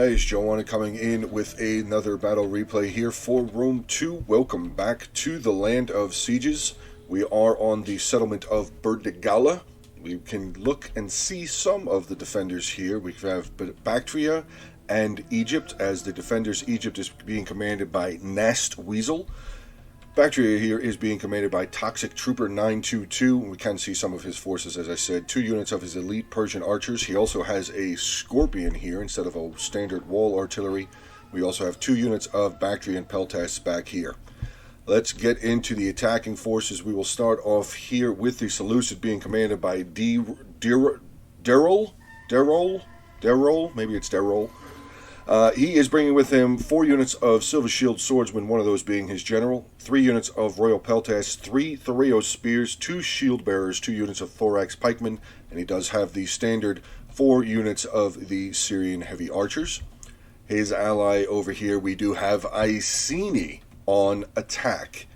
guys, Joanna coming in with another battle replay here for Rome 2. Welcome back to the Land of Sieges. We are on the settlement of Berdigala. We can look and see some of the defenders here. We have Bactria and Egypt, as the defenders. Egypt is being commanded by Nast Weasel. Bactria here is being commanded by Toxic Trooper 922. We can see some of his forces, as I said. 2 units of his elite Persian archers. He also has a Scorpion here instead of a standard wall artillery. We also have 2 units of Bactrian Peltasts back here. Let's get into the attacking forces. We will start off here with the Seleucid being commanded by Daryl, maybe it's Daryl. He is bringing with him 4 units of Silver Shield Swordsmen, one of those being his general, 3 units of Royal Peltasts, 3 Thoreos Spears, 2 Shield Bearers, 2 units of Thorax Pikemen, and he does have the standard 4 units of the Syrian Heavy Archers. His ally over here, we do have Iceni on attack.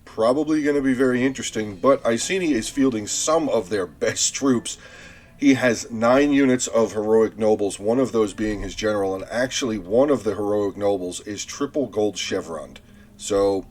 Probably going to be very interesting, but Iceni is fielding some of their best troops. He has 9 units of heroic nobles, one of those being his general, and actually one of the heroic nobles is triple gold chevroned. So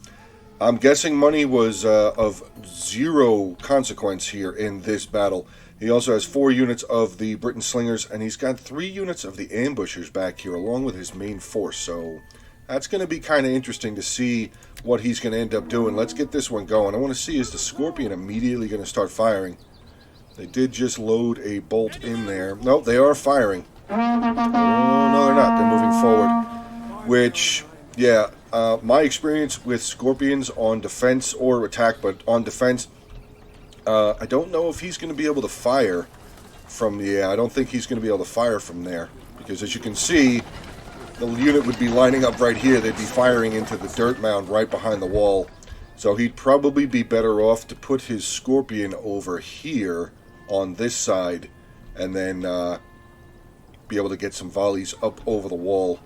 I'm guessing money was of 0 consequence here in this battle. He also has 4 units of the Britain Slingers, and he's got 3 units of the Ambushers back here along with his main force. So that's going to be kind of interesting to see what he's going to end up doing. Let's get this one going. I want to see, is the Scorpion immediately going to start firing? They did just load a bolt in there. No, they are firing. Oh, no, they're not. They're moving forward. Which, yeah, my experience with Scorpions on defense or attack, but on defense, I don't know if he's going to be able to fire from the... I don't think he's going to be able to fire from there. Because as you can see, the unit would be lining up right here. They'd be firing into the dirt mound right behind the wall. So he'd probably be better off to put his Scorpion over here on this side, and then be able to get some volleys up over the wall.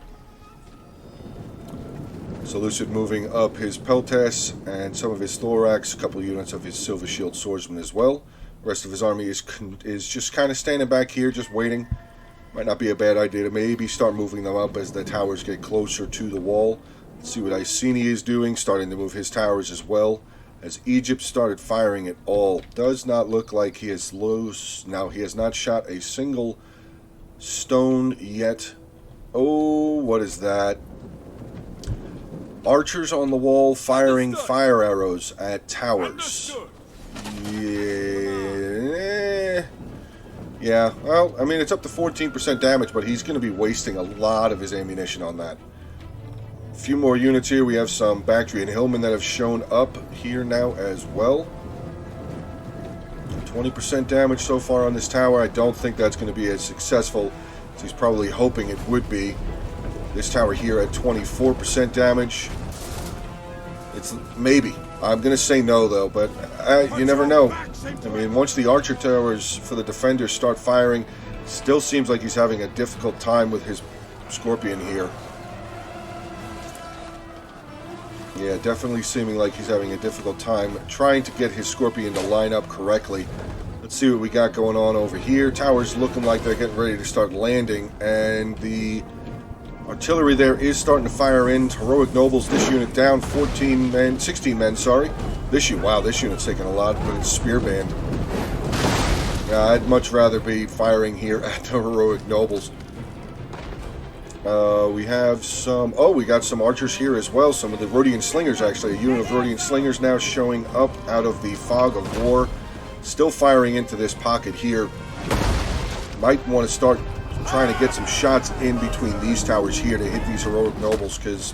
Seleucid moving up his Peltasts and some of his Thorax, a couple of units of his Silver Shield Swordsmen as well. The rest of his army is just kind of standing back here, just waiting. Might not be a bad idea to maybe start moving them up as the towers get closer to the wall. Let's see what Iceni is doing, starting to move his towers as well. As Egypt started firing it all. Does not look like he is loose. Now, he has not shot a single stone yet. Oh, what is that? Archers on the wall firing fire arrows at towers. Yeah, well, I mean, it's up to 14% damage, but he's going to be wasting a lot of his ammunition on that. A few more units here. We have some Bactrian Hillmen that have shown up here now as well. 20% damage so far on this tower. I don't think that's going to be as successful as he's probably hoping it would be. This tower here at 24% damage. It's maybe. I'm going to say no, though, but you never know. I mean, once the archer towers for the defenders start firing, still seems like he's having a difficult time with his Scorpion here. Yeah, definitely seeming like he's having a difficult time trying to get his Scorpion to line up correctly. Let's see what we got going on over here. Towers looking like they're getting ready to start landing, and the artillery there is starting to fire in. Heroic Nobles, this unit down 16 men, sorry. This unit's taking a lot, but it's Spear Band. Yeah, I'd much rather be firing here at the Heroic Nobles. We have some... Oh, we got some archers here as well. Some of the Rhodian Slingers, actually. A unit of Rhodian Slingers now showing up out of the fog of war. Still firing into this pocket here. Might want to start trying to get some shots in between these towers here to hit these Heroic Nobles, because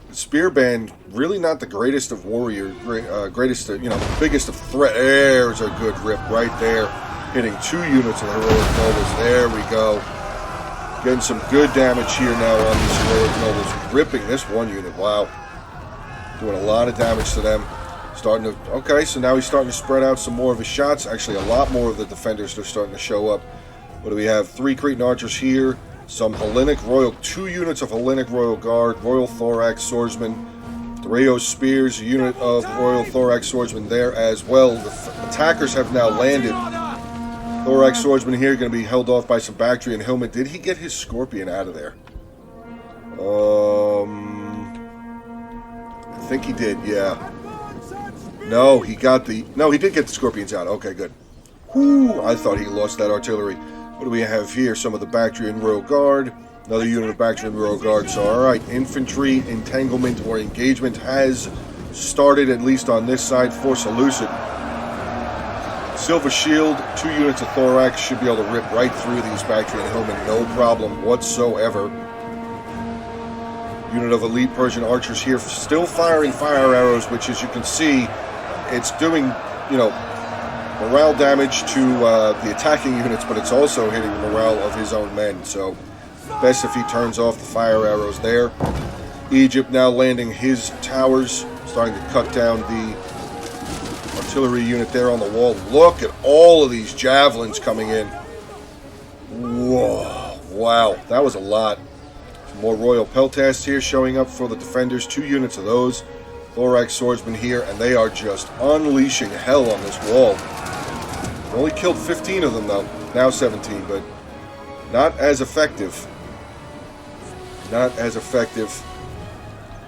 the Spear Band, really not the greatest of warrior, biggest of threat. There's a good rip right there. Hitting 2 units of Heroic Nobles. There we go. Getting some good damage here now on these Heroic Nobles. Ripping this one unit. Wow. Doing a lot of damage to them. Starting to... Okay, so now he's starting to spread out some more of his shots. Actually, a lot more of the defenders are starting to show up. What do we have? 3 Cretan archers here. Some Hellenic Royal... 2 units of Hellenic Royal Guard. Royal Thorax Swordsmen. Thoreos Spears. A unit of Royal Thorax Swordsmen there as well. The attackers have now landed. Thorax Swordsman here going to be held off by some Bactrian Hillmen. Did he get his Scorpion out of there? I think he did, yeah. No, he got the... No, he did get the Scorpions out. Okay, good. Whew, I thought he lost that artillery. What do we have here? Some of the Bactrian Royal Guard. Another unit of Bactrian Royal Guard. So, alright, infantry entanglement or engagement has started, at least on this side, for Seleucid. Silver Shield, 2 units of Thorax should be able to rip right through these Bactrian Hillmen, no problem whatsoever. Unit of elite Persian archers here, still firing fire arrows, which, as you can see, it's doing, you know, morale damage to the attacking units, but it's also hitting the morale of his own men. So, best if he turns off the fire arrows there. Egypt now landing his towers, starting to cut down the artillery unit there on the wall. Look at all of these javelins coming in. Whoa, wow, that was a lot. More Royal Peltasts here showing up for the defenders. 2 units of those. Thorax swordsmen here, and they are just unleashing hell on this wall. Only killed 15 of them, though. Now 17, but not as effective. Not as effective.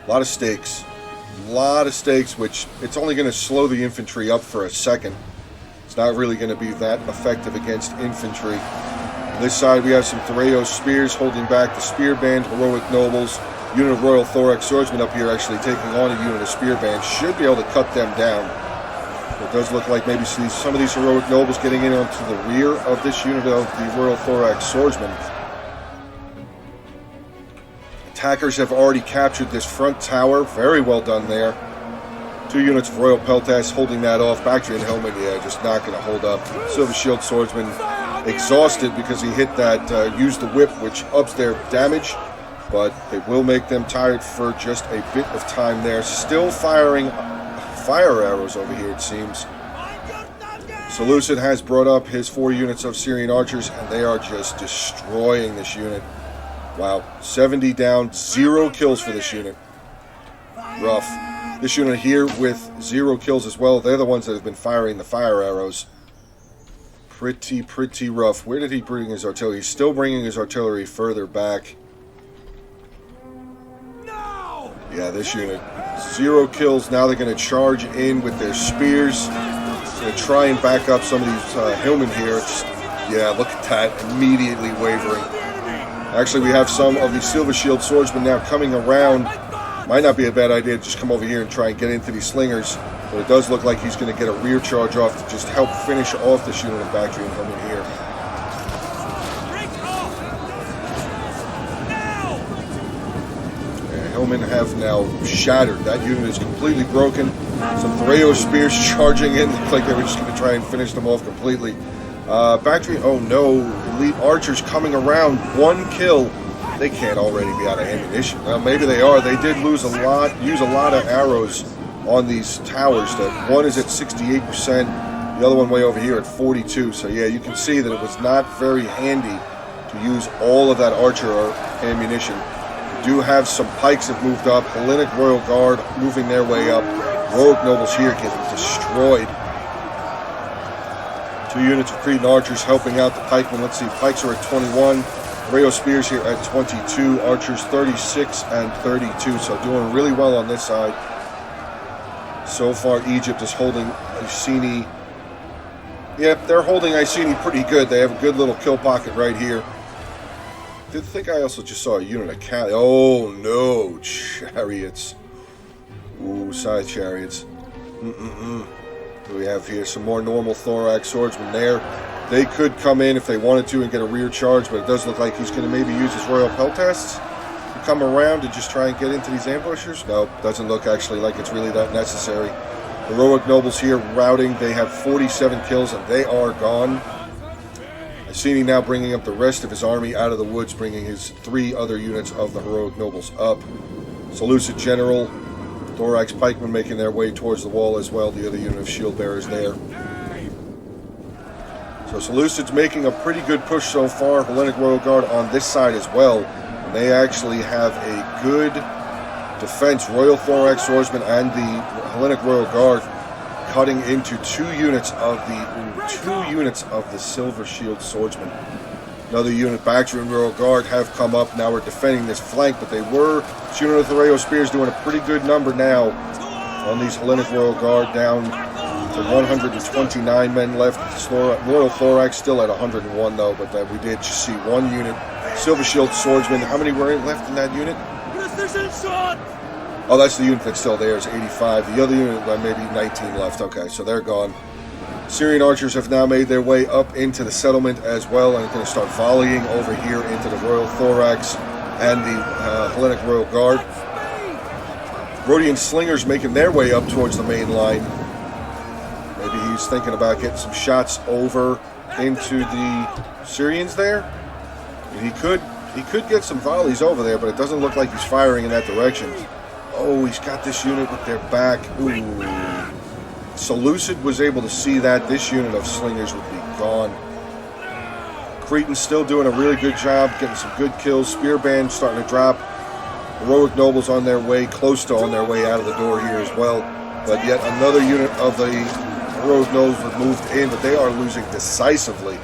A lot of stakes. A lot of stakes, which it's only going to slow the infantry up for a second. It's not really going to be that effective against infantry. On this side, we have some Thraeos spears holding back the spear band, heroic nobles. Unit of Royal Thorax swordsmen up here actually taking on a unit of spear band. Should be able to cut them down. It does look like maybe some of these heroic nobles getting in onto the rear of this unit of the Royal Thorax swordsmen. Attackers have already captured this front tower. Very well done there. 2 units of Royal Peltasts holding that off. Bactrian Hillmen, yeah, just not going to hold up. Silver Shield swordsman exhausted because he hit that, used the whip, which ups their damage. But it will make them tired for just a bit of time there. Still firing fire arrows over here, it seems. Seleucid has brought up his 4 units of Syrian archers, and they are just destroying this unit. Wow, 70 down, 0 kills for this unit. Rough. This unit here with 0 kills as well. They're the ones that have been firing the fire arrows. Pretty rough. Where did he bring his artillery? He's still bringing his artillery further back. Yeah, this unit, 0 kills. Now they're going to charge in with their spears. Going to try and back up some of these hillmen here. Yeah, look at that. Immediately wavering. Actually, we have some of the Silver Shield swordsmen now coming around. Might not be a bad idea to just come over here and try and get into these slingers. But it does look like he's going to get a rear charge off to just help finish off this unit of Bactrian hillmen here. Hillmen have now shattered. That unit is completely broken. Some Thraeos spears charging in. Looks like they were just going to try and finish them off completely. Bactrian, oh no, elite archers coming around. 1 kill. They can't already be out of ammunition. Well, maybe they are. They did use a lot of arrows on these towers. That one is at 68%, the other one way over here at 42%. So yeah, you can see that it was not very handy to use all of that archer ammunition. Do have some pikes have moved up. Hellenic Royal Guard moving their way up. Rogue nobles here getting destroyed. 2 units of Cretan archers helping out the pikemen. Let's see, pikes are at 21. Thraeos spears here at 22. Archers 36 and 32. So doing really well on this side. So far, Egypt is holding Iceni. Yep, they're holding Iceni pretty good. They have a good little kill pocket right here. I think I also just saw a unit of oh no, chariots. Ooh, side chariots. We have here some more normal Thorax swordsmen there. They could come in if they wanted to and get a rear charge, but it does look like he's going to maybe use his Royal Peltasts to come around and just try and get into these ambushers. No, doesn't look actually like it's really that necessary. Heroic nobles here routing. They have 47 kills and they are gone. Iceni now bringing up the rest of his army out of the woods, bringing his 3 other units of the heroic nobles up. Seleucid general, Thorax pikemen making their way towards the wall as well. The other unit of shield bearers there. So Seleucid's making a pretty good push so far. Hellenic Royal Guard on this side as well. And they actually have a good defense. Royal Thorax swordsmen and the Hellenic Royal Guard cutting into 2 units of the Silver Shield swordsmen. Another unit, Bactria and Royal Guard, have come up. Now we're defending this flank, but they were shooting with the Thoreo Spears, doing a pretty good number now on these Hellenic Royal Guard, down to 129 men left. Royal Thorax still at 101 though, but we did just see one unit. Silver Shield Swordsman. How many were left in that unit? Oh, that's the unit that's still there, is 85. The other unit, maybe 19 left. Okay, so they're gone. Syrian archers have now made their way up into the settlement as well, and are going to start volleying over here into the Royal Thorax and the Hellenic Royal Guard. Rhodian slingers making their way up towards the main line. Maybe he's thinking about getting some shots over into the Syrians there. And he could get some volleys over there, but it doesn't look like he's firing in that direction. Oh, he's got this unit with their back. Ooh. Seleucid was able to see that this unit of slingers would be gone. Cretan's still doing a really good job, getting some good kills. Spear band starting to drop. Heroic nobles on their way, close to on their way out of the door here as well. But yet another unit of the heroic nobles have moved in, but they are losing decisively.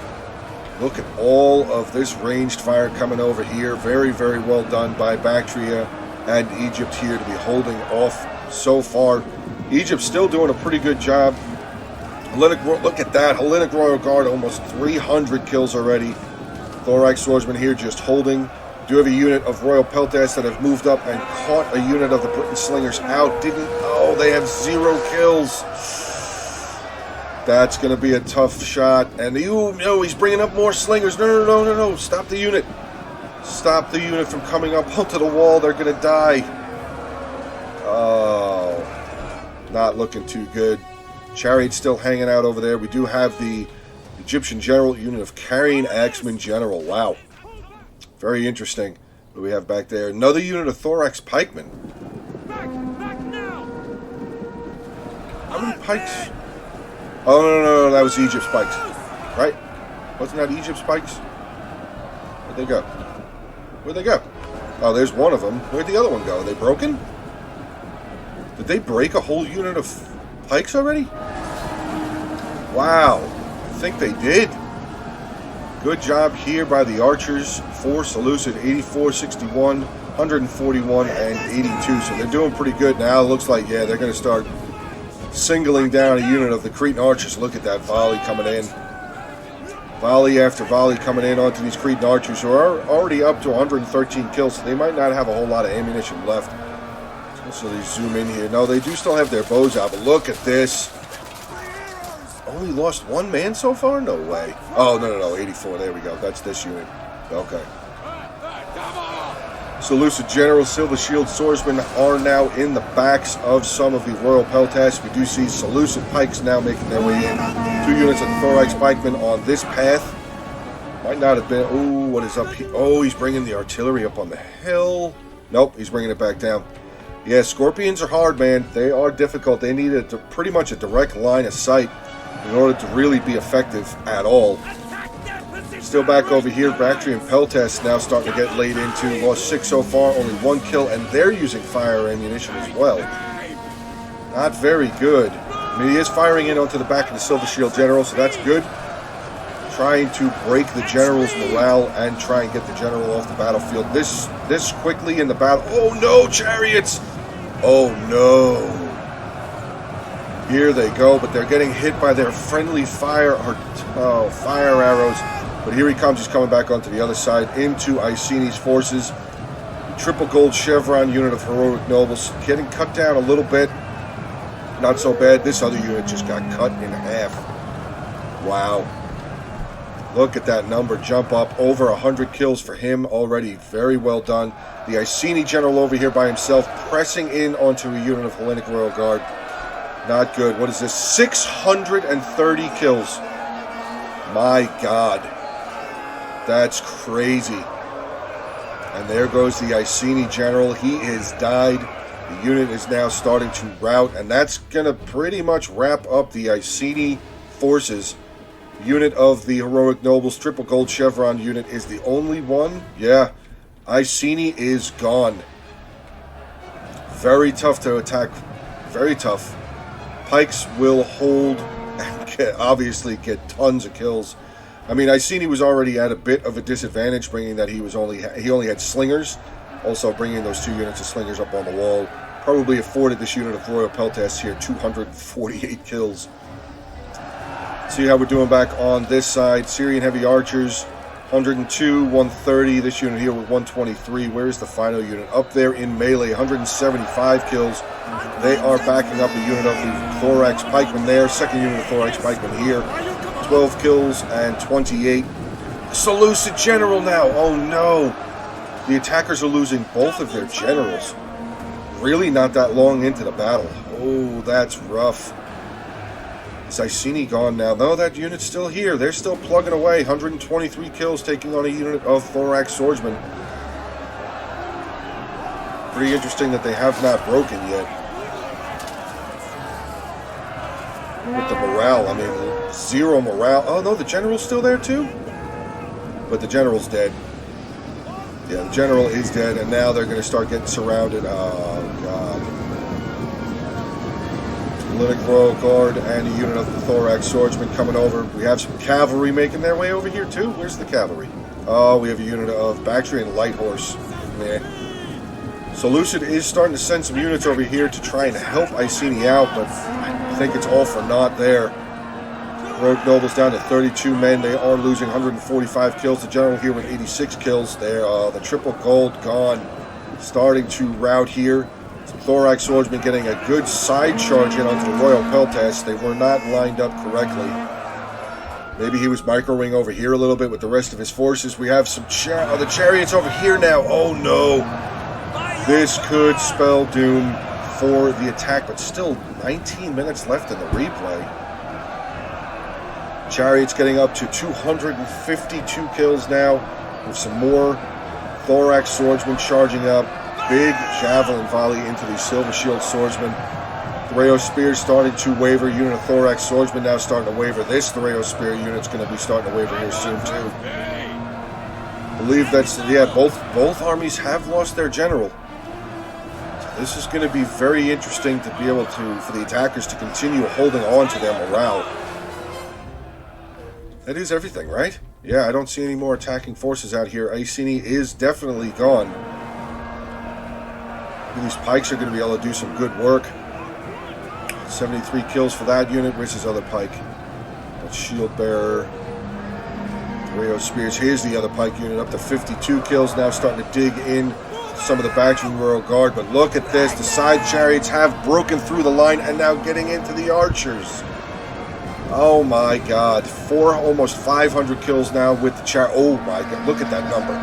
Look at all of this ranged fire coming over here. Very, very well done by Bactria and Egypt here to be holding off so far. Egypt's still doing a pretty good job. Look at that. Hellenic Royal Guard, almost 300 kills already. Thorax Swordsman here just holding. Do have a unit of Royal Peltas that have moved up and caught a unit of the Briton Slingers out. Oh, they have 0 kills. That's going to be a tough shot. And no, he's bringing up more slingers. No. Stop the unit. Stop the unit from coming up onto the wall. They're going to die. Oh, not looking too good. Chariot still hanging out over there. We do have the Egyptian general unit of Carrying Axeman General. Wow. Very interesting. What do we have back there? Another unit of Thorax Pikemen. Back now. How many pikes? Oh, no, that was Egypt's pikes. Right? Wasn't that Egypt's pikes? Where'd they go? Where'd they go? Oh, there's one of them. Where'd the other one go? Are they broken? Did they break a whole unit of pikes already? Wow. I think they did. Good job here by the archers for Seleucid. 84, 61, 141, and 82. So they're doing pretty good now. It looks like, yeah, they're going to start singling down a unit of the Cretan archers. Look at that volley coming in. Volley after volley coming in onto these Cretan archers who are already up to 113 kills. So they might not have a whole lot of ammunition left. So they zoom in here. No, they do still have their bows out, but look at this. Only lost one man so far? No way. Oh, no, 84. There we go. That's this unit. Okay. Seleucid General, Silver Shield Swordsmen are now in the backs of some of the Royal Peltas. We do see Seleucid Pikes now making their way in. 2 units of Thorax Pikemen on this path. Might not have been... Oh, what is up here? Oh, he's bringing the artillery up on the hill. Nope, he's bringing it back down. Yeah, Scorpions are hard, man. They are difficult. They need pretty much a direct line of sight in order to really be effective at all. Still back over here, Bactrian Peltas now starting to get laid into. Lost 6 so far, only 1 kill, and they're using fire ammunition as well. Not very good. I mean, he is firing in onto the back of the Silver Shield General, so that's good. Trying to break the General's morale and try and get the General off the battlefield. This quickly in the battle. Oh no, Chariots! Oh no. Here they go, but they're getting hit by their friendly fire arrows. But here he comes. He's coming back onto the other side into Iceni's forces. Triple gold chevron unit of heroic nobles getting cut down a little bit. Not so bad. This other unit just got cut in half. Wow. Look at that number jump up. Over 100 kills for him already. Very well done. The Iceni general over here by himself pressing in onto a unit of Hellenic Royal Guard. Not good. What is this? 630 kills. My God. That's crazy. And there goes the Iceni general. He is died. The unit is now starting to rout. And that's going to pretty much wrap up the Iceni forces. Unit of the heroic nobles. Triple gold chevron unit is the only one. Yeah. Iceni is gone. Very tough to attack. Very tough. Pikes will hold and obviously get tons of kills. I mean, Iceni was already at a bit of a disadvantage, bringing that he only had slingers. Also, bringing those 2 units of slingers up on the wall probably afforded this unit of Royal Peltas here 248 kills. See how we're doing back on this side. Syrian heavy archers, 102, 130. This unit here with 123. Where's the final unit? Up there in melee, 175 kills. They are backing up a unit of the Thorax Pikemen there. Second unit of Thorax Pikemen here. 12 kills and 28. Seleucid General now. Oh no. The attackers are losing both of their generals. Really not that long into the battle. Oh, that's rough. Is Iceni gone now? No, that unit's still here. They're still plugging away. 123 kills taking on a unit of Thorax Swordsmen. Pretty interesting that they have not broken yet. With the morale, I mean, 0 morale. Oh no, the general's still there too? But the general's dead. Yeah, the general is dead, and now they're going to start getting surrounded. Oh, God. Lytic Royal Guard and a unit of the Thorax Swordsmen coming over. We have some cavalry making their way over here, too. Where's the cavalry? Oh, we have a unit of Bactrian Light Horse. Meh. Seleucid is starting to send some units over here to try and help Iceni out, but I think it's all for naught there. Rogue Nobles down to 32 men. They are losing 145 kills. The general here with 86 kills. There, the triple gold gone. Starting to rout here. Some Thorax Swordsmen getting a good side charge in onto the Royal Peltas. They were not lined up correctly. Maybe he was microwing over here a little bit with the rest of his forces. We have some the Chariots over here now. Oh no. This could spell doom for the attack, but still 19 minutes left in the replay. Chariot's getting up to 252 kills now, with some more Thorax Swordsmen charging up. Big javelin volley into the Silver Shield Swordsmen. Thraeus Spear starting to waver. Unit of Thorax Swordsmen now starting to waver. This Thraeus Spear unit's going to be starting to waver here soon too. I believe that's, yeah, both armies have lost their general. This is going to be very interesting to be able to, for the attackers to continue holding on to their morale. That is everything, right? Yeah, I don't see any more attacking forces out here. Iceni is definitely gone. These pikes are going to be able to do some good work. 73 kills for that unit. Where's his other pike? That's Shield Bearer. Thraeus Spears. Here's the other pike unit, up to 52 kills. Now starting to dig in some of the Bactrian Royal Guard. But look at this. The side chariots have broken through the line and now getting into the archers. Oh my God, almost 500 kills now with the chariot. Oh my God, look at that number.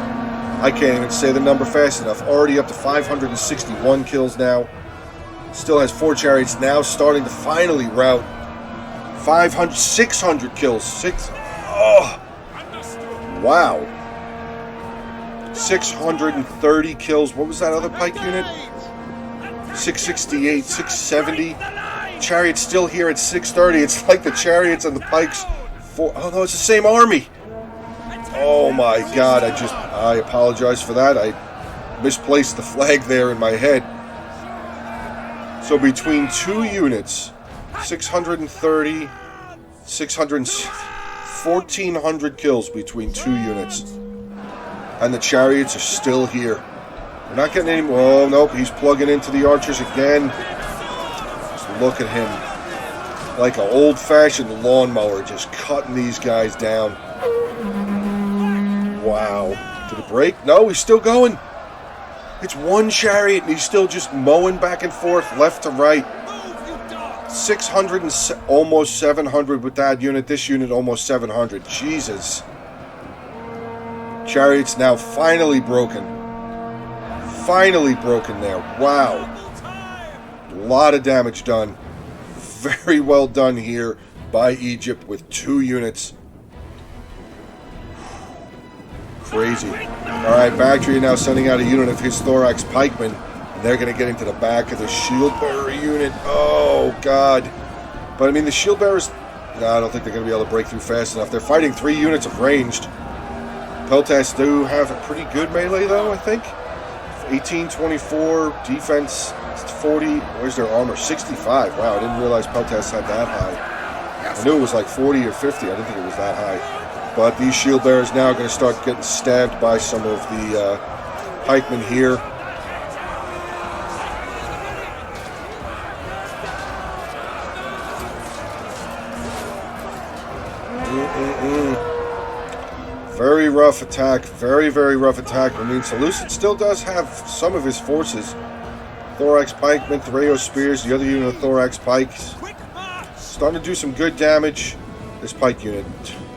I can't even say the number fast enough. Already up to 561 kills now. Still has 4 chariots now, starting to finally rout. 600 kills. Oh, wow. 630 kills. What was that other pike unit? 668, 670. Chariot's still here at 630. It's like the chariots and the pikes. Oh no, it's the same army. Oh my God! I apologize for that. I misplaced the flag there in my head. So between 2 units, 630, 1,400 kills between 2 units, and the chariots are still here. We're not getting any more. Oh nope, he's plugging into the archers again. Look at him, like an old-fashioned lawnmower, just cutting these guys down. Wow. Did it break? No, he's still going. It's 1 chariot, and he's still just mowing back and forth, left to right. 600 and almost 700 with that unit. This unit almost 700. Jesus. Chariot's now finally broken. Finally broken there. Wow. A lot of damage done. Very well done here by Egypt with 2 units. Crazy. Alright, Bactria now sending out a unit of his Thorax Pikemen. And they're going to get into the back of the Shield Bearer unit. Oh, God. But, I mean, the Shield Bearers... No, I don't think they're going to be able to break through fast enough. They're fighting 3 units of ranged. Peltas do have a pretty good melee, though, I think. 18, 24, defense 40. Where's their armor? 65. Wow, I didn't realize Peltas had that high. I knew it was like 40 or 50. I didn't think it was that high. But these shield bearers now are going to start getting stabbed by some of the pikemen here. Very rough attack. Very, very rough attack. I mean, Seleucid still does have some of his forces. Thorax pikemen, Thraeus spears, the other unit of Thorax pikes. Starting to do some good damage. This pike unit,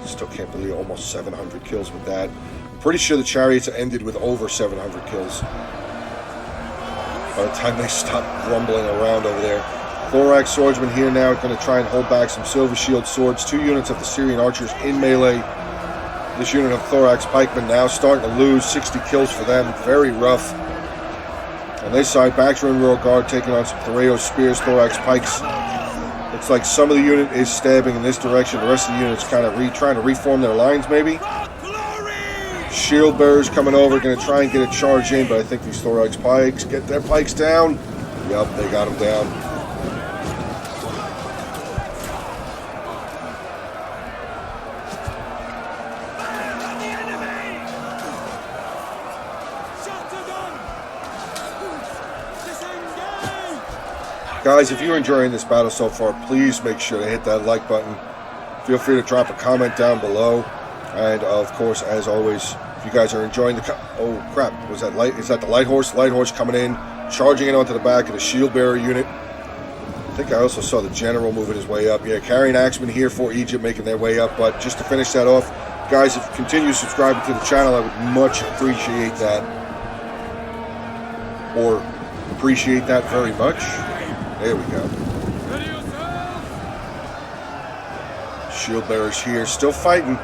still can't believe almost 700 kills with that. I'm pretty sure the chariots ended with over 700 kills by the time they stopped grumbling around over there. Thorax swordsmen here now are going to try and hold back some silver shield swords. 2 units of the Syrian archers in melee. This unit of Thorax pikemen now starting to lose. 60 kills for them. Very rough. On this side, Bactrian Royal Guard taking on some Thraeus spears, Thorax pikes. Looks like some of the unit is stabbing in this direction. The rest of the unit's kind of trying to reform their lines, maybe. Shield bearers coming over, going to try and get a charge in, but I think these Thorax pikes get their pikes down. Yup, they got them down. Guys, if you're enjoying this battle so far, please make sure to hit that like button. Feel free to drop a comment down below. And of course, as always, if you guys are enjoying the... Oh crap, was that light? Is that the light horse? Light horse coming in, charging in onto the back of the shield bearer unit. I think I also saw the general moving his way up. Yeah, carrying axemen here for Egypt making their way up. But just to finish that off, guys, if you continue subscribing to the channel, I would much appreciate that. Or appreciate that very much. There we go. Shield bearers here, still fighting,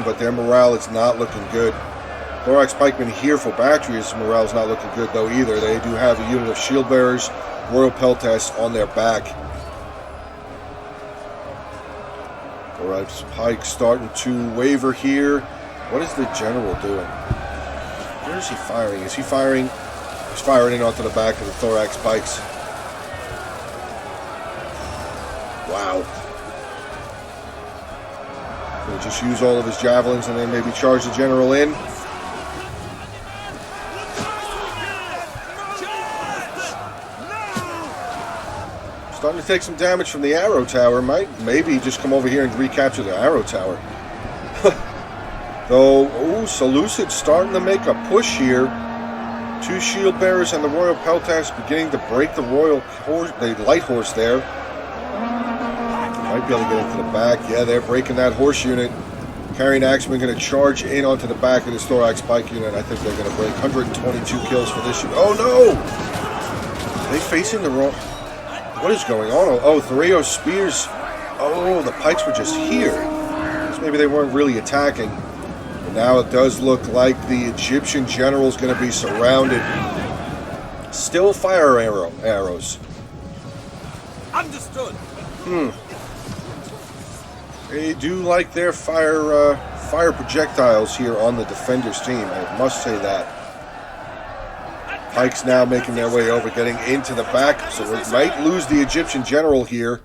but their morale is not looking good. Thorax pikemen here for Bactria's morale is not looking good though either. They do have a unit of shield bearers, royal peltasts on their back. Thorax pike starting to waver here. What is the general doing? Where is he firing? Is he firing? He's firing in onto the back of the Thorax pikes. Wow. He'll just use all of his javelins and then maybe charge the general in. Starting to take some damage from the arrow tower. Might maybe just come over here and recapture the arrow tower. Though, Seleucid starting to make a push here. 2 shield bearers and the royal peltasts beginning to break the royal horse, the light horse there. Might be able to get into the back. Yeah, they're breaking that horse unit. Carrying axemen going to charge in onto the back of this Thorax pike unit. I think they're going to break 122 kills for this unit. Oh no! Are they facing the wrong... What is going on? Oh, Thraeus spears. Oh, the pikes were just here. So maybe they weren't really attacking. Now it does look like the Egyptian general is going to be surrounded. Still fire arrows. Understood. They do like their fire projectiles here on the defenders team. I must say that. Pikes now making their way over, getting into the back. So we might lose the Egyptian general here.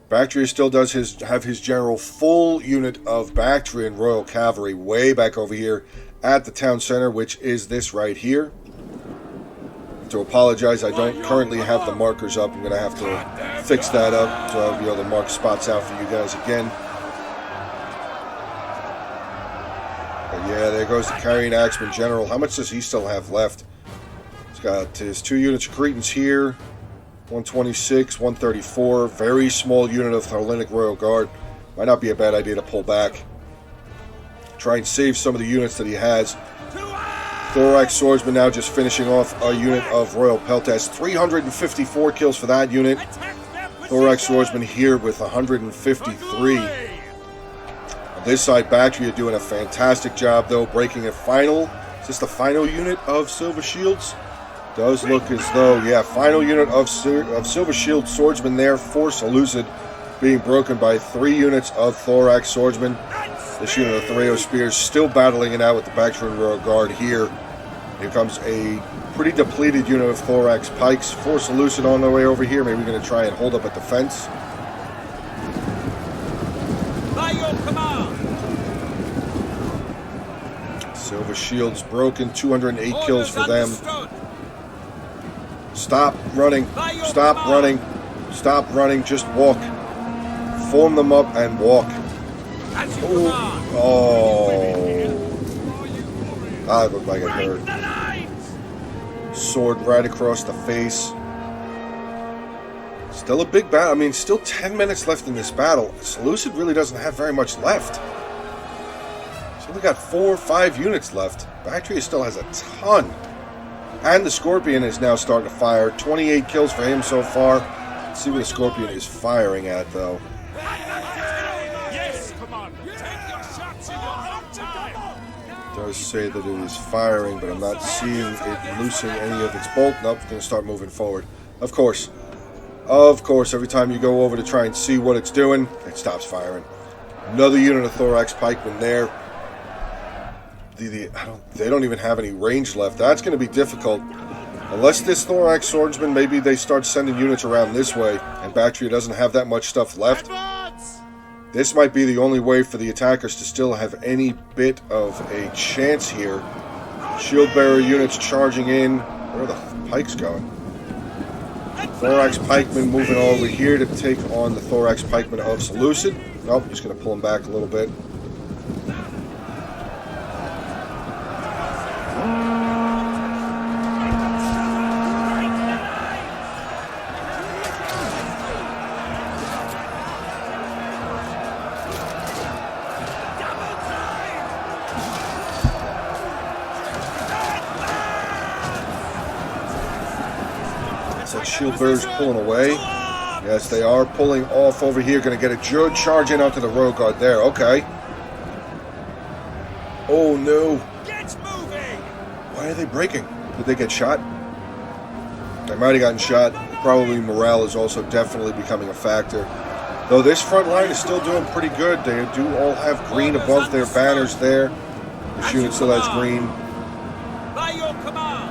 Bactria still does have his general full unit of Bactrian Royal Cavalry way back over here at the town center, which is this right here. To apologize, I don't currently have the markers up. I'm going to have to fix that up so I'll be able to mark spots out for you guys again. But yeah, there goes the carrying axeman general. How much does he still have left? He's got his 2 units of Cretans here. 126, 134, very small unit of Hellenic Royal Guard. Might not be a bad idea to pull back. Try and save some of the units that he has. Thorax Swordsman now just finishing off a unit of Royal Peltasts. 354 kills for that unit. Thorax Swordsman here with 153. On this side, Bactria doing a fantastic job though, breaking a final. Is this the final unit of Silver Shields? Does look as though, yeah, final unit of Silver Shield Swordsmen there for Seleucid, being broken by 3 units of Thorax Swordsmen. This unit of Thraeus Spears still battling it out with the Bactrian Royal Guard here. Here comes a pretty depleted unit of Thorax Pikes for Seleucid on their way over here. Maybe we're going to try and hold up a defense. By your command. shields broken. 208 kills for them. Stop running. Stop running. Stop running. Just walk. Form them up and walk. Oh. That looked like it hurt. Sword right across the face. Still a big battle. I mean, still 10 minutes left in this battle. Seleucid really doesn't have very much left. He's only got 4 or 5 units left. Bactria still has a ton. And the Scorpion is now starting to fire. 28 kills for him so far. Let's see what the Scorpion is firing at, though. Yes, Commander. Take your shots in your own time. It does say that it is firing, but I'm not seeing it loosen any of its bolt. Nope, it's going to start moving forward. Of course. Of course, every time you go over to try and see what it's doing, it stops firing. Another unit of Thorax Pikemen there. They don't even have any range left. That's going to be difficult. Unless this Thorax Swordsman, maybe they start sending units around this way, and Bactria doesn't have that much stuff left. This might be the only way for the attackers to still have any bit of a chance here. Shield bearer units charging in. Where are the pikes going? Thorax Pikemen moving over here to take on the Thorax Pikemen of Seleucid. Nope, just going to pull them back a little bit. Shield bearers pulling away. Yes, they are pulling off over here. Going to get a good charge in onto the row guard there. Okay. Oh no. Why are they breaking? Did they get shot? They might have gotten shot. Probably morale is also definitely becoming a factor. Though this front line is still doing pretty good. They do all have green above their banners there. This unit still has green. By your command.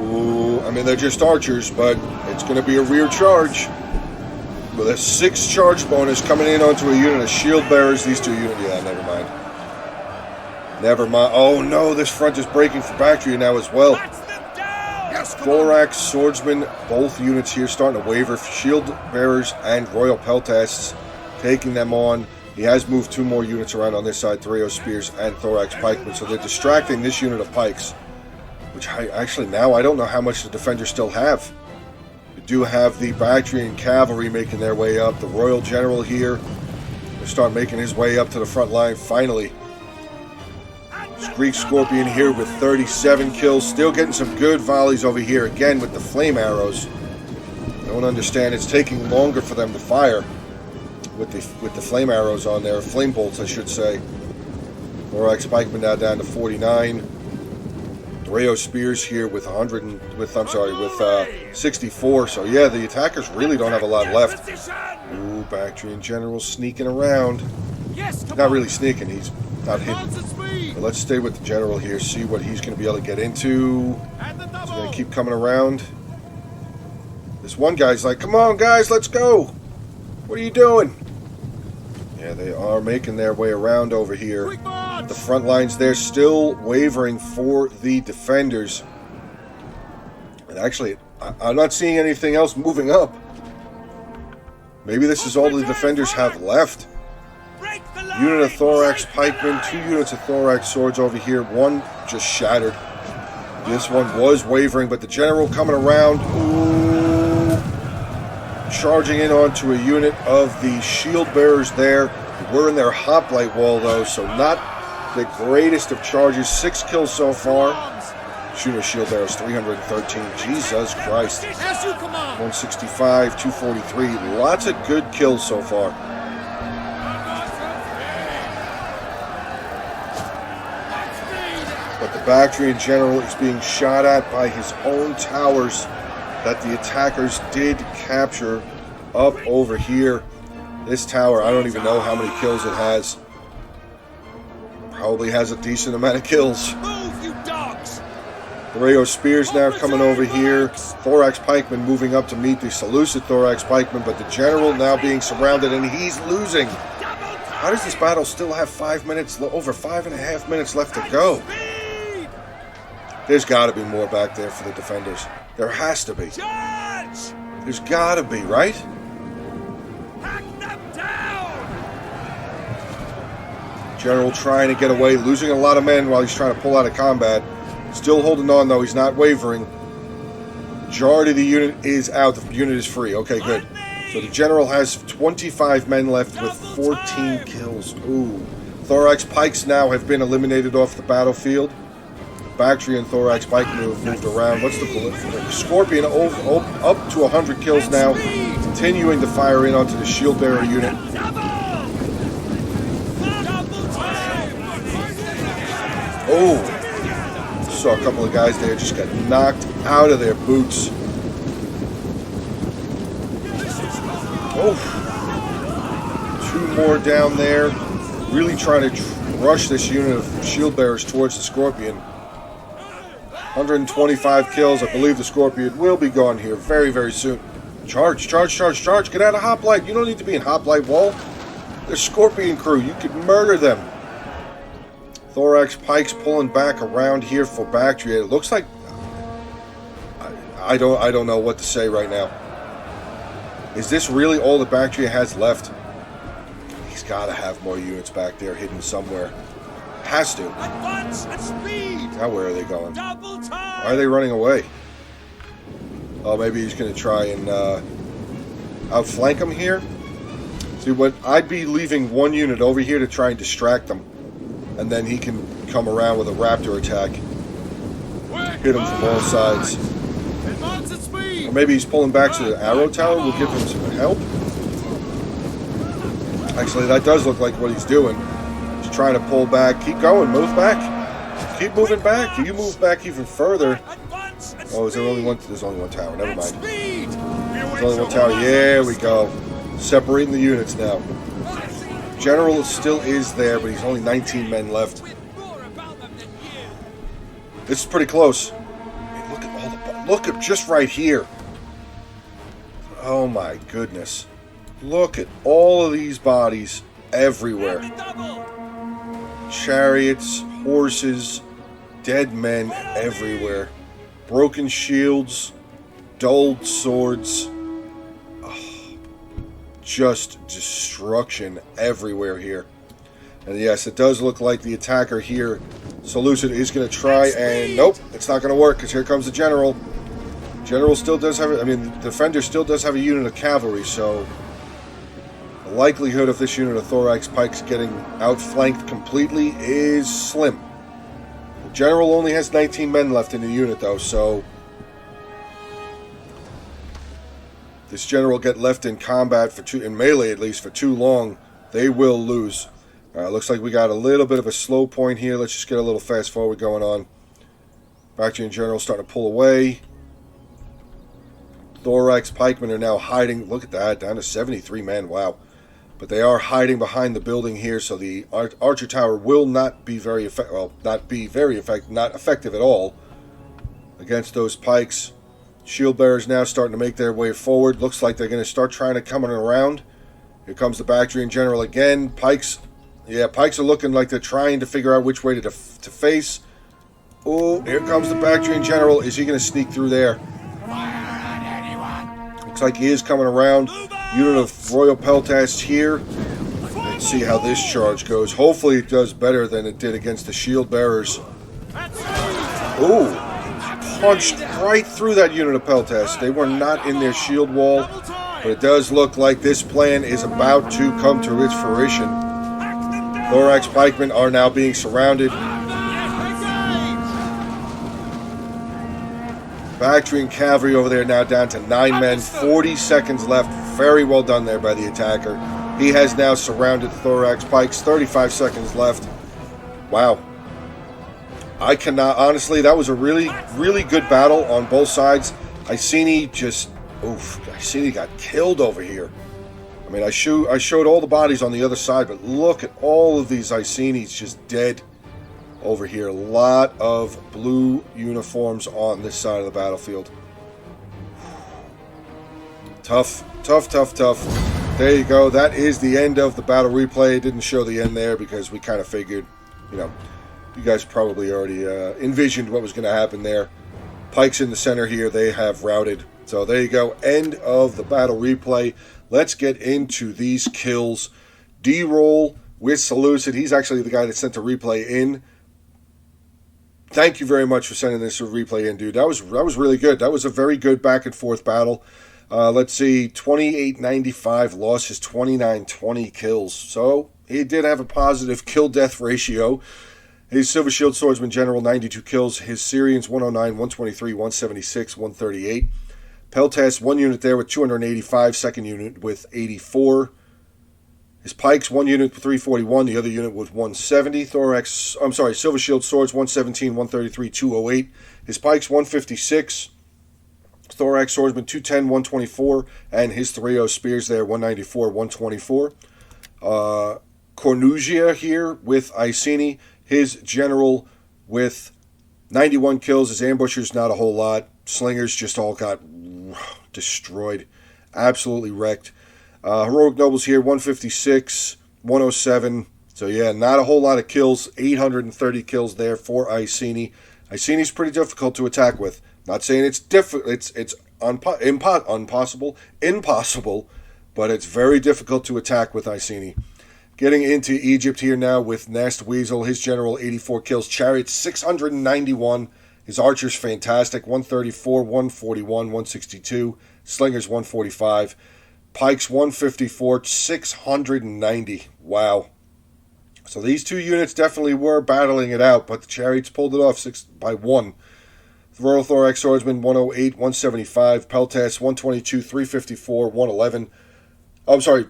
Ooh, I mean, they're just archers, but it's going to be a rear charge. With a 6 charge bonus coming in onto a unit of shield bearers. These 2 units, yeah, never mind. Never mind. Oh no, this front is breaking for Bactria now as well. Thorax, Swordsman, both units here starting to waver. Shield bearers and Royal Peltasts taking them on. He has moved 2 more units around on this side, Threo Spears and Thorax Pikemen, so they're distracting this unit of pikes. Which actually now I don't know how much the defenders still have. We do have the Bactrian cavalry making their way up. The Royal General here will start making his way up to the front line finally. This Greek Scorpion here with 37 kills. Still getting some good volleys over here again with the flame arrows. I don't understand. It's taking longer for them to fire with the flame arrows on there. Flame bolts, I should say. Thorax Pikeman now down to 49. Threo Spears here with 64. So yeah, the attackers really don't have a lot left. Ooh, Bactrian General sneaking around. Not really sneaking, he's not hidden. But let's stay with the General here, see what he's going to be able to get into. He's going to keep coming around. This one guy's like, come on guys, let's go. What are you doing? Yeah, they are making their way around over here. The front lines there still wavering for the defenders. And actually, I'm not seeing anything else moving up. Maybe this is all the defenders have left. Unit of Thorax Pikemen, 2 units of Thorax Swords over here. 1 just shattered. This one was wavering, but the General coming around. Ooh. Charging in onto a unit of the Shield Bearers there. We're in their hoplite wall though, so not the greatest of charges. 6 kills so far. Shooter Shield Bearers 313. Jesus Christ. 165, 243. Lots of good kills so far. But the Bactrian General is being shot at by his own towers that the attackers did capture up over here. This tower, I don't even know how many kills it has. Probably has a decent amount of kills. Move, you dogs! Thoreo spears now coming over here. Thorax pikemen moving up to meet the Seleucid Thorax pikemen, but the general now being surrounded and he's losing. How does this battle still have 5 minutes, over 5.5 minutes left to go? There's got to be more back there for the defenders. There has to be. There's got to be, right? General trying to get away, losing a lot of men while he's trying to pull out of combat. Still holding on, though. He's not wavering. Majority of the unit is out. The unit is free. Okay, good. So the general has 25 men left with 14 kills. Ooh. Thorax pikes now have been eliminated off the battlefield. Bactrian Thorax pike have moved around. What's the Scorpion up to 100 kills now. Continuing to fire in onto the shield bearer unit. Oh. Saw a couple of guys there just got knocked out of their boots. Oh, 2 more down there. Really trying to rush this unit of shield bearers towards the Scorpion. 125 kills. I believe the Scorpion will be gone here very, very soon. Charge, charge, charge, charge. Get out of hoplite. You don't need to be in hoplite wall. They're Scorpion crew. You could murder them. Thorax pikes pulling back around here for Bactria. It looks like I don't know what to say right now. Is this really all that Bactria has left? He's got to have more units back there hidden somewhere. Has to. Advance at speed. Now where are they going? Double time. Why are they running away? Oh, maybe he's going to try and outflank them here. See, what I'd be leaving one unit over here to try and distract them. And then he can come around with a raptor attack. Hit him from all sides. Or maybe he's pulling back to the arrow tower. We'll give him some help. Actually, that does look like what he's doing. He's trying to pull back. Keep going. Move back. Keep moving back. You move back even further. Oh, is there only one? There's only one tower. Never mind. There's only one tower. Yeah, we go. Separating the units now. General still is there, but he's only 19 men left. This is pretty close. I mean, look at all the... Look at just right here. Oh my goodness. Look at all of these bodies everywhere. Chariots, horses, dead men everywhere. Broken shields, dulled swords. Just destruction everywhere here. And yes, it does look like the attacker here, Seleucid, is going to try and... Nope, it's not going to work because here comes the general. General still does have... I mean, the defender still does have a unit of cavalry, so... The likelihood of this unit of Thorax pikes getting outflanked completely is slim. The general only has 19 men left in the unit, though, so... This general get left in combat in melee at least for too long, they will lose. Looks like we got a little bit of a slow point here. Let's just get a little fast forward going on. Bactrian general starting to pull away. Thorax pikemen are now hiding. Look at that, down to 73 men. Wow. But they are hiding behind the building here, so the archer tower will not be very effective. Well, not effective at all against those pikes. Shield bearers now starting to make their way forward. Looks like they're going to start trying to come around. Here comes the Bactrian general again. Pikes, yeah, pikes are looking like they're trying to figure out which way to face. Oh, here comes the Bactrian general. Is he going to sneak through there? Looks like he is coming around. Unit of Royal Peltasts here. Let's see how this charge goes. Hopefully it does better than it did against the shield bearers. Oh. Punched right through that unit of Peltasts. They were not in their shield wall, but it does look like this plan is about to come to its fruition. Thorax pikemen are now being surrounded. Bactrian cavalry over there now down to 9 men, 40 seconds left. Very well done there by the attacker. He has now surrounded Thorax pikes, 35 seconds left. Wow. I cannot, honestly, that was a really, really good battle on both sides. Iceni just, Iceni got killed over here. I mean, I showed all the bodies on the other side, but look at all of these Icenis just dead. over here. A lot of blue uniforms on this side of the battlefield. Tough, tough, tough, tough. There you go. That is the end of the battle replay. Didn't show the end there because we kind of figured, you guys probably already envisioned what was going to happen there. Pikes in the center here. They have routed. So there you go. End of the battle replay. Let's get into these kills. D-roll with Seleucid. He's actually the guy that sent the replay in. Thank you very much for sending this replay in, dude. That was really good. That was a very good back and forth battle. Let's see, 2895 lost his 2920 kills. So he did have a positive kill-death ratio. His Silver Shield Swordsman General, 92 kills. His Syrians, 109, 123, 176, 138. Peltas, 1 unit there with 285. Second unit with 84. His Pikes, 1 unit with 341. The other unit with 170. Silver Shield Swords, 117, 133, 208. His Pikes, 156. Thorax Swordsman, 210, 124. And his Thrio Spears there, 194, 124. Cornusia here with Iceni. His General with 91 kills. His Ambushers, not a whole lot. Slingers just all got destroyed. Absolutely wrecked. Heroic Nobles here, 156, 107. So yeah, not a whole lot of kills. 830 kills there for Iceni. Iceni's pretty difficult to attack with. Not saying it's impossible, but it's very difficult to attack with Iceni. Getting into Egypt here now with Nast Weasel. His General, 84 kills. Chariot, 691. His Archers, fantastic. 134, 141, 162. Slingers, 145. Pikes, 154, 690. Wow. So these two units definitely were battling it out, but the Chariots pulled it off 6 by 1. The Royal Thorax Swordsman, 108, 175. Peltas, 122, 354, 111.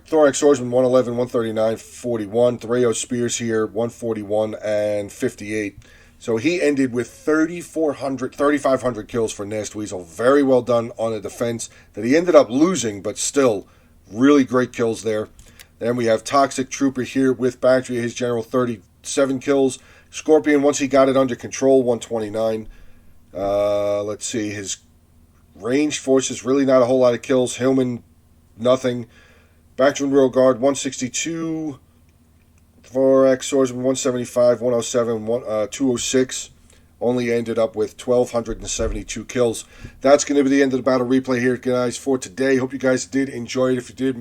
Thorax Swordsman, 111, 139, 41. Thrio Spears here, 141 and 58. So he ended with 3,500 kills for Nast Weasel. Very well done on a defense that he ended up losing, but still really great kills there. Then we have Toxic Trooper here with Bactria. His General, 37 kills. Scorpion, once he got it under control, 129. Let's see. His ranged forces, really not a whole lot of kills. Hillman, nothing. Bactrian Royal Guard, 162. Thorax Swordsman, 175, 107, 206. Only ended up with 1,272 kills. That's going to be the end of the battle replay here, guys, for today. Hope you guys did enjoy it. If you did,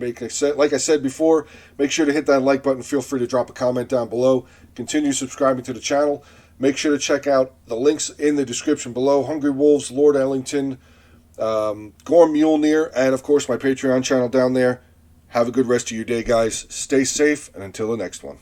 like I said before, make sure to hit that like button. Feel free to drop a comment down below. Continue subscribing to the channel. Make sure to check out the links in the description below. Hungry Wolves, Lord Ellington, Gorm Mjolnir, and, of course, my Patreon channel down there. Have a good rest of your day, guys. Stay safe, and until the next one.